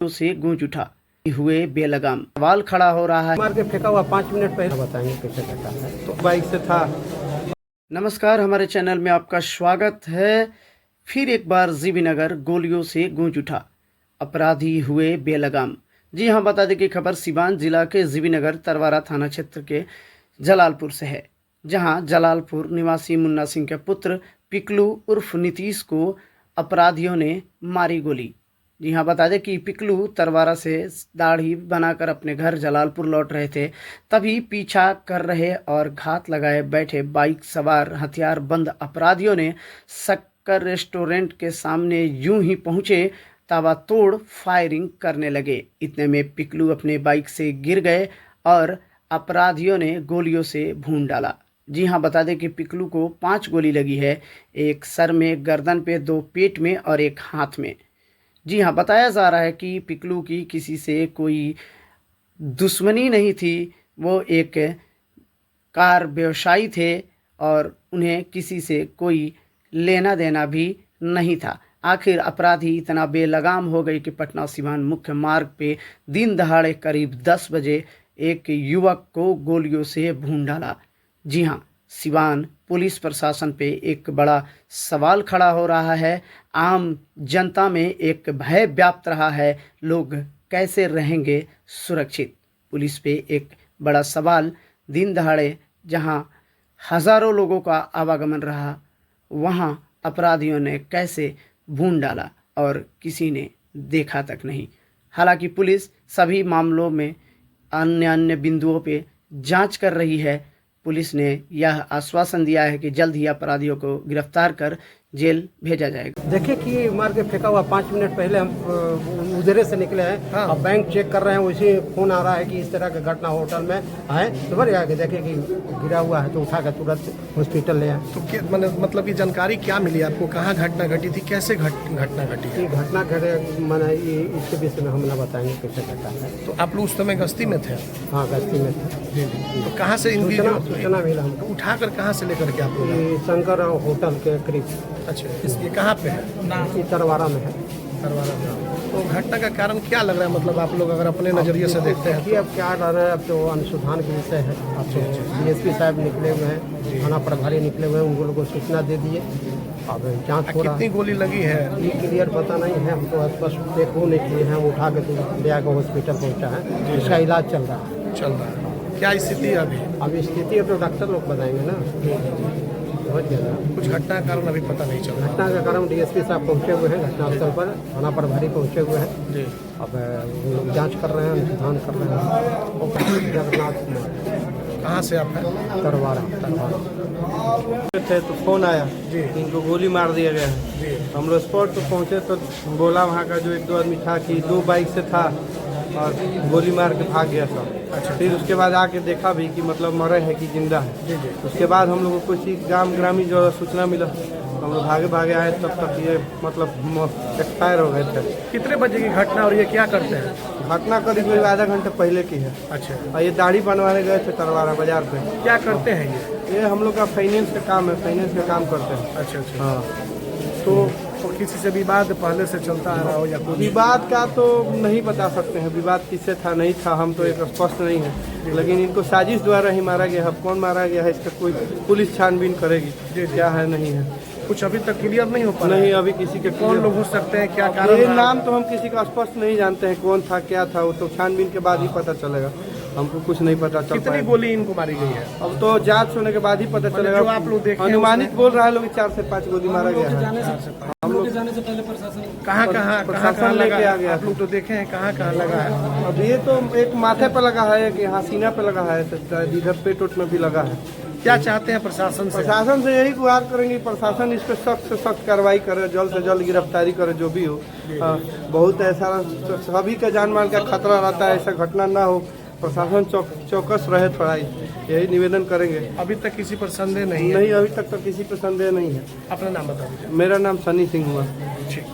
से गूंज उठा हुए बेलगाम सवाल खड़ा हो रहा है। मार के फेंका हुआ 5 मिनट पहले बताएंगे कैसे घटा है। तो बाइक से था। नमस्कार, हमारे चैनल में आपका स्वागत है। फिर एक बार जीबी नगर गोलियों से गूंज उठा, अपराधी हुए बेलगाम। जी हाँ, बता दें कि खबर सिवान जिला के जीबी नगर तरवारा थाना क्षेत्र के जलालपुर से है, जहां जलालपुर निवासी मुन्ना सिंह के पुत्र पिकलू उर्फ नीतीश को अपराधियों ने मारी गोली। जी हाँ, बता दें कि पिकलू तरवारा से दाढ़ी बनाकर अपने घर जलालपुर लौट रहे थे, तभी पीछा कर रहे और घात लगाए बैठे बाइक सवार हथियार बंद अपराधियों ने शक्कर रेस्टोरेंट के सामने यूं ही पहुंचे ताबड़तोड़ फायरिंग करने लगे। इतने में पिकलू अपने बाइक से गिर गए और अपराधियों ने गोलियों से भून डाला। जी हाँ, बता दें कि पिकलू को 5 गोली लगी है, एक सर में, गर्दन पे, 2 पेट में और एक हाथ में। जी हाँ, बताया जा रहा है कि पिकलू की किसी से कोई दुश्मनी नहीं थी। वो एक कार व्यवसायी थे और उन्हें किसी से कोई लेना देना भी नहीं था। आखिर अपराधी इतना बेलगाम हो गई कि पटना सिवान मुख्य मार्ग पे दिन दहाड़े करीब 10 बजे एक युवक को गोलियों से भून डाला। जी हाँ, सिवान पुलिस प्रशासन पे एक बड़ा सवाल खड़ा हो रहा है। आम जनता में एक भय व्याप्त रहा है, लोग कैसे रहेंगे सुरक्षित। पुलिस पे एक बड़ा सवाल, दिन दहाड़े जहां हज़ारों लोगों का आवागमन रहा, वहां अपराधियों ने कैसे भून डाला और किसी ने देखा तक नहीं। हालांकि पुलिस सभी मामलों में अन्य बिंदुओं पे जांच कर रही है। पुलिस ने यह आश्वासन दिया है कि जल्द ही अपराधियों को गिरफ्तार कर जेल भेजा जाएगा। देखे कि मार के फेंका हुआ 5 मिनट पहले हम उधरे से निकले हैं। हाँ। अब बैंक चेक कर रहे हैं, उसी फोन आ रहा है कि इस तरह का घटना होटल में है। तो बढ़ आके देखे कि गिरा हुआ है तो उठा कर तुरंत हॉस्पिटल ले आए। तो मतलब की जानकारी क्या मिली आपको, कहाँ घटना घटी थी, कैसे घटना घटी? ये घटना घटे मैंने इसके विषय में हम ना बताएंगे कैसे घटा है। तो आप लोग उस समय गश्ती में थे? हाँ, गश्ती में थे। तो कहाँ से इनकी सूचना मिला हमको? उठाकर कहाँ से लेकर के आप लोग? शंकर होटल के करीब। अच्छा, ये कहाँ पे है? तरवारा में है। तरवारा में। तो घटना का कारण क्या लग रहा है, मतलब आप लोग अगर अपने नजरिए से देखते हैं? अब क्या रह रहा है, अब तो अनुसंधान के विषय है। अब तो डीएसपी साहब निकले हुए हैं, थाना प्रभारी निकले हुए हैं, उन लोगों को सूचना दे दिए। अब जांच हो रहा है। कितनी गोली लगी है ये क्लियर पता नहीं है, हम तो स्पष्ट देखो नहीं किए हैं। उठा के तो ले आकर हॉस्पिटल पहुँचा है, इसका इलाज चल रहा है। क्या स्थिति है अभी? अभी स्थिति अब तो डॉक्टर लोग बताएंगे ना। कुछ घटना का कारण अभी पता नहीं चल रहा। घटना का कारण डीएसपी साहब पहुँचे हुए हैं घटनास्थल पर, थाना प्रभारी पहुँचे हुए हैं जी। अब लोग जांच कर रहे हैं, अनुसंधान कर रहे हैं। जगन्नाथ कुमार। कहाँ से आप हैं? तरवारा थे तो फोन आया जी, इनको गोली मार दिया गया है। हम लोग स्पॉट पर पहुँचे तो बोला वहाँ का जो 1-2 आदमी था कि 2 बाइक से था और गोली मार के भाग गया सब। अच्छा। फिर उसके बाद आके देखा भी कि मतलब मरे है कि जिंदा है। जी। उसके बाद हम लोगों को कुछ ग्रामीण जो सूचना मिला, हम लोग भागे आए, तब तक ये मतलब एक्सपायर हो गए थे। कितने बजे की घटना और ये क्या करते हैं? घटना करीब आधा घंटे पहले की है। अच्छा। और ये दाढ़ी बनवाने गए थे तरवारा बाजार पे। क्या करते हैं ये हम लोग का फाइनेंस का काम है, फाइनेंस का काम करते हैं। अच्छा। हाँ। तो किसी से विवाद पहले से चलता आ रहा हो या कोई? विवाद का तो नहीं बता सकते हैं, विवाद किससे था नहीं था, हम तो एक स्पष्ट नहीं है। लेकिन इनको साजिश द्वारा ही मारा गया है। कौन मारा गया है इसका कोई पुलिस छानबीन करेगी, क्या है नहीं है। कुछ अभी तक क्लियर नहीं हो पा रहा? नहीं, अभी किसी के कौन लोग हो सकते हैं, क्या कारण? ये नाम तो हम किसी का स्पष्ट नहीं जानते हैं, कौन था क्या था, वो तो छानबीन के बाद ही पता चलेगा। हमको कुछ नहीं पता चल। कितनी गोली इनको मारी गई है? अब तो जांच होने के बाद ही पता चलेगा। जो आप लोग देखे अनुमानित बोल रहा है लोग 4 से 5 गोली मारा गया है। हम लोग जाने से पहले प्रशासन प्रशासन लेके आ गया। आप लोग तो देखे हैं कहाँ लगा है? अब ये तो एक माथे पे लगा है, एक यहाँ सीना पे लगा है, इधर पेट में भी लगा है। क्या चाहते हैं प्रशासन से? प्रशासन से यही गुहार करेंगे, प्रशासन इस पर सख्त से सख्त कार्रवाई करे, जल्द से जल्द गिरफ्तारी करे जो भी हो। बहुत ऐसा सभी का जान माल का खतरा रहता है, ऐसा घटना ना हो, प्रशासन चौकस रहे थोड़ा, यही निवेदन करेंगे। अभी तक किसी पर संदेह नहीं? नहीं, अभी तक तो किसी पर संदेह नहीं है। अपना नाम बता दीजिए। मेरा नाम सनी सिंह हुआ। ठीक।